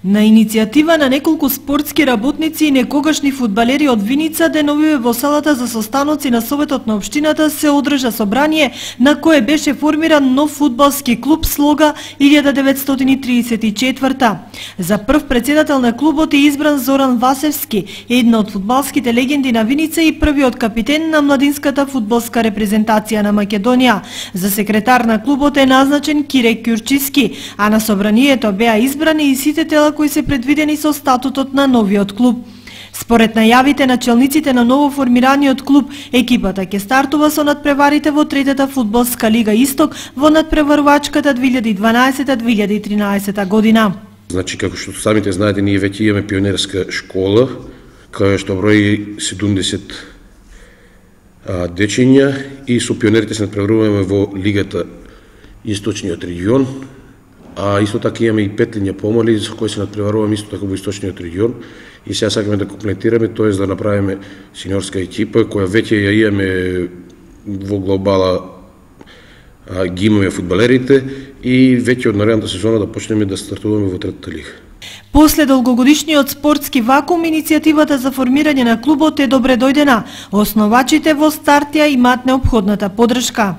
На иницијатива на неколку спортски работници и некогашни фудбалери од Виница, деновиве во салата за состаноци на Советот на општината се одржа собрание на кое беше формиран нов фудбалски клуб Слога 1934. За прв председател на клубот е избран Зоран Васевски, една од фудбалските легенди на Виница и првиот капитен на младинската фудбалска репрезентација на Македонија. За секретар на клубот е назначен Кире Кјурчиски, а на собранието беа избрани и сите тела кои се предвидени со статутот на новиот клуб. Според најавите на челниците на ново формираниот клуб, екипата ќе стартува со надпреварите во третата фудбалска лига Исток во надпреварувачката 2012-2013 година. Значи, како што самите знаете, ние веќе имаме пионерска школа, која што брои 70 дечиња и со пионерите се надпреваруваме во лигата Источниот регион, а исто така имаме и 5 линија помали со кои се надпреваруваме исто така во Источниот регион и сега сакаме да комплетираме, тоест да направиме сениорска екипа која веќе ја имаме во глобала, ги имаме фудбалерите и веќе од наредната сезона да почнеме да стартуваме во третата лига. После долгогодишниот спортски вакуум, иницијативата за формирање на клубот е добре дојдена. Основачите во старт ја имаат неопходната поддршка.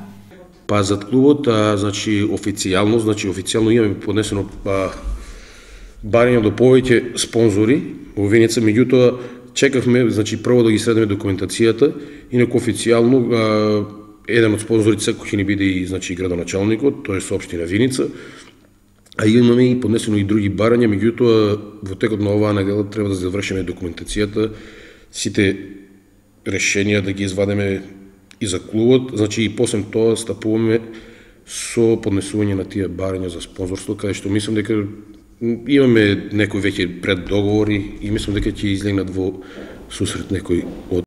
Па за клубот, значи официјално имаме поднесено барање до повеќе спонзори во Виница, меѓутоа чекавме, значи прво да ги средиме документацијата, инаку официјално еден од спонзорите секој ќе ни биде и значи градоначалникот, тоест општина Виница, а имаме и поднесено и други барања, меѓутоа во текот на оваа недела треба да завршиме документацијата, сите решенија да ги извадиме и за клубот, значи и после тоа стапуваме со поднесување на тие барања за спонзорство, каде што мислам дека имаме некои веќе преддоговори и мислам дека ќе излегнат во сусрет некои од